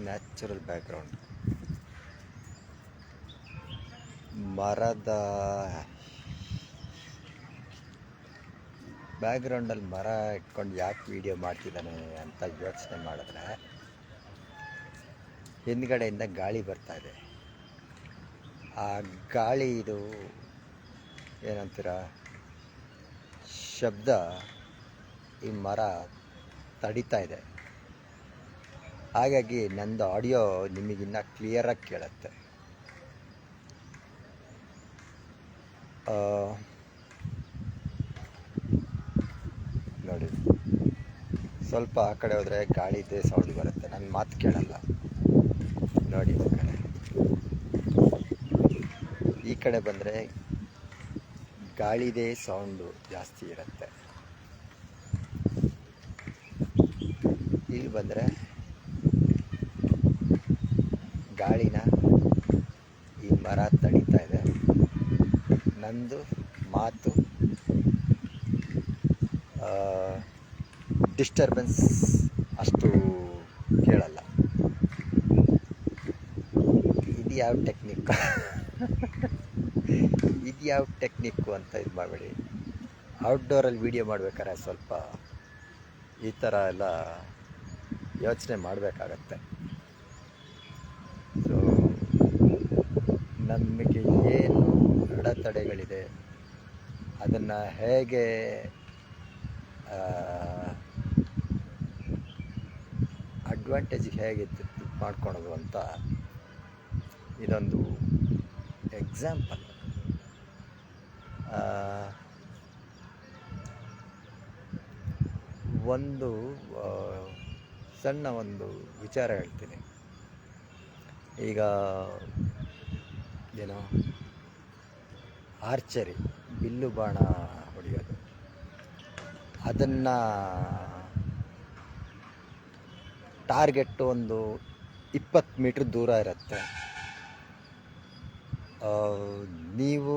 Natural background. ಮರದ ಬ್ಯಾಕ್ಗ್ರೌಂಡಲ್ಲಿ ಮರ ಇಟ್ಕೊಂಡು ಯಾಕೆ ವಿಡಿಯೋ ಮಾಡ್ತಿದ್ದಾನೆ ಅಂತ ಯೋಚನೆ ಮಾಡಿದ್ರೆ ಹಿಂದ್ಗಡೆಯಿಂದ ಗಾಳಿ ಬರ್ತಾ ಇದೆ. ಆ ಗಾಳಿ ಇದು ಏನಂತೀರ ಶಬ್ದ ಈ ಮರ ತಡಿತಾ ಇದೆ. ಹಾಗಾಗಿ ನಂದು ಆಡಿಯೋ ನಿಮಗಿನ್ನ ಕ್ಲಿಯರಾಗಿ ಕೇಳುತ್ತೆ. ನೋಡಿ, ಸ್ವಲ್ಪ ಆ ಕಡೆ ಹೋದರೆ ಗಾಳಿದೇ ಸೌಂಡ್ ಬರುತ್ತೆ, ನನ್ನ ಮಾತು ಕೇಳಲ್ಲ. ನೋಡಿ, ಈ ಕಡೆ ಬಂದರೆ ಗಾಳಿದೇ ಸೌಂಡು ಜಾಸ್ತಿ ಇರುತ್ತೆ. ಇಲ್ಲಿ ಬಂದರೆ ಗಾಳಿನ ಈ ಮರ ತಡಿತಾ ಇದೆ. ನಂದು ಮಾತು ಡಿಸ್ಟರ್ಬೆನ್ಸ್ ಅಷ್ಟು ಕೇಳಲ್ಲ. ಇದು ಯಾವ ಟೆಕ್ನಿಕ್ಕು ಅಂತ ಇದು ಮಾಡಬೇಡಿ. ಔಟ್ಡೋರಲ್ಲಿ ವೀಡಿಯೋ ಮಾಡ್ಬೇಕಾದ್ರೆ ಸ್ವಲ್ಪ ಈ ಥರ ಎಲ್ಲ ಯೋಚನೆ ಮಾಡಬೇಕಾಗತ್ತೆ. ಸೊ ನಮಗೆ ಏನು ಅಡೆತಡೆಗಳಿದೆ ಅದನ್ನು ಹೇಗೆ ಅಡ್ವಾಂಟೇಜಿಗೆ ಹೇಗೆ ಮಾಡ್ಕೊಳೋದು ಅಂತ ಇದೊಂದು ಎಕ್ಸಾಂಪಲ್. ಒಂದು ಸಣ್ಣ ಒಂದು ವಿಚಾರ ಹೇಳ್ತೀನಿ. ಈಗ ಏನೋ ಆರ್ಚರಿ, ಬಿಲ್ಲು ಬಾಣ ಹೊಡೆಯೋದು, ಅದನ್ನು ಟಾರ್ಗೆಟ್ಟು ಒಂದು 20 ಮೀಟ್ರ್ ದೂರ ಇರುತ್ತೆ. ನೀವು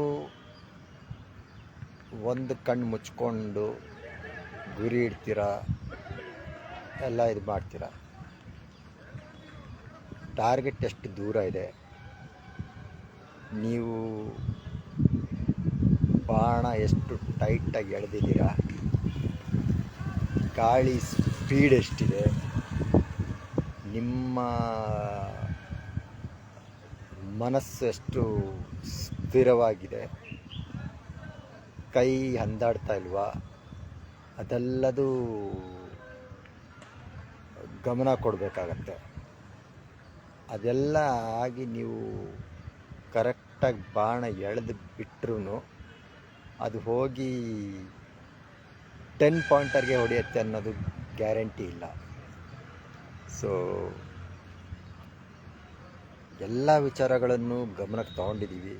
ಒಂದು ಕಣ್ಣು ಮುಚ್ಕೊಂಡು ಗುರಿ ಇಡ್ತೀರ, ಎಲ್ಲ ಇದು ಮಾಡ್ತೀರ. ಟಾರ್ಗೆಟ್ ಎಷ್ಟು ದೂರ ಇದೆ, ನೀವು ಬಾಣ ಎಷ್ಟು ಟೈಟಾಗಿ ಎಳೆದಿದ್ದೀರ, ಗಾಳಿ ಸ್ಪೀಡ್ ಎಷ್ಟಿದೆ, ನಿಮ್ಮ ಮನಸ್ಸು ಎಷ್ಟು ಸ್ಥಿರವಾಗಿದೆ, ಕೈ ಹಂದಾಡ್ತಾ ಇಲ್ವಾ, ಅದೆಲ್ಲದೂ ಗಮನ ಕೊಡಬೇಕಾಗತ್ತೆ. ಅದೆಲ್ಲ ಆಗಿ ನೀವು ಕರೆಕ್ಟಾಗಿ ಬಾಣ ಎಳೆದು ಬಿಟ್ಟರೂ ಅದು ಹೋಗಿ 10 ಪಾಯಿಂಟರ್ಗೆ ಹೊಡೆಯುತ್ತೆ ಅನ್ನೋದು ಗ್ಯಾರಂಟಿ ಇಲ್ಲ. ಸೊ ಎಲ್ಲ ವಿಚಾರಗಳನ್ನು ಗಮನಕ್ಕೆ ತೊಗೊಂಡಿದ್ದೀವಿ.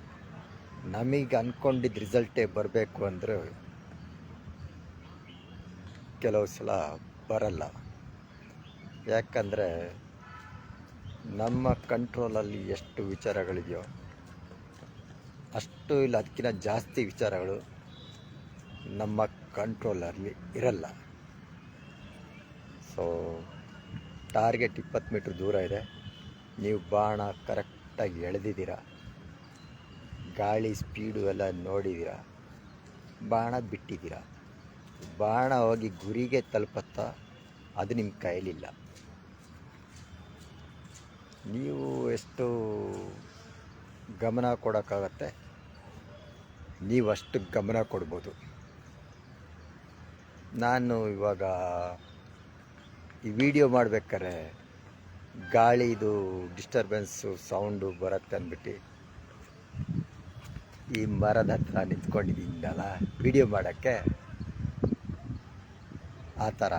ನಮಗೆ ಅಂದ್ಕೊಂಡಿದ್ದ ರಿಸಲ್ಟೇ ಬರಬೇಕು ಅಂದರೆ ಕೆಲವು ಸಲ ಬರಲ್ಲ. ಯಾಕಂದರೆ ನಮ್ಮ ಕಂಟ್ರೋಲಲ್ಲಿ ಎಷ್ಟು ವಿಚಾರಗಳಿದೆಯೋ ಅಷ್ಟು ಇಲ್ಲ, ಅದಕ್ಕಿಂತ ಜಾಸ್ತಿ ವಿಚಾರಗಳು ನಮ್ಮ ಕಂಟ್ರೋಲಲ್ಲಿ ಇರಲ್ಲ. ಸೊ ಟಾರ್ಗೆಟ್ 20 ಮೀಟ್ರ್ ದೂರ ಇದೆ, ನೀವು ಬಾಣ ಕರೆಕ್ಟಾಗಿ ಎಳೆದಿದ್ದೀರ, ಗಾಳಿ ಸ್ಪೀಡು ಎಲ್ಲ ನೋಡಿದ್ದೀರ, ಬಾಣ ಬಿಟ್ಟಿದ್ದೀರ. ಬಾಣ ಹೋಗಿ ಗುರಿಗೆ ತಲುಪತ್ತಾ ಅದು ನಿಮ್ಮ ಕೈಲಿಲ್ಲ. ನೀವು ಎಷ್ಟು ಗಮನ ಕೊಡೋಕ್ಕಾಗತ್ತೆ ನೀವು ಅಷ್ಟು ಗಮನ ಕೊಡ್ಬೋದು. ನಾನು ಇವಾಗ ಈ ವಿಡಿಯೋ ಮಾಡ್ಬೇಕಾದ್ರೆ ಗಾಳಿದು ಡಿಸ್ಟರ್ಬೆನ್ಸು ಸೌಂಡು ಬರುತ್ತೆ ಅಂದ್ಬಿಟ್ಟು ಈ ಮರದ ಹತ್ರ ನಿಂತ್ಕೊಂಡಿದ್ದೀನಲ್ಲ ವಿಡಿಯೋ ಮಾಡೋಕ್ಕೆ. ಆ ಥರ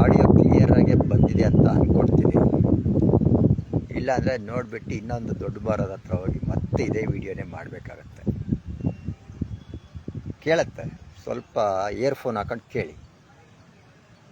ಆಡಿಯೋ ಕ್ಲಿಯರಾಗೆ ಬಂದಿದೆ ಅಂತ ಅಂದ್ಕೊಡ್ತೀನಿ. ಇಲ್ಲಾಂದರೆ ನೋಡಿಬಿಟ್ಟು ಇನ್ನೊಂದು ದೊಡ್ಡ ಮರದ ಹತ್ರ ಹೋಗಿ ಮತ್ತೆ ಇದೇ ವಿಡಿಯೋನೇ ಮಾಡಬೇಕಾಗತ್ತೆ. ಕೇಳುತ್ತೆ, ಸ್ವಲ್ಪ ಇಯರ್ಫೋನ್ ಹಾಕೊಂಡು ಕೇಳಿ.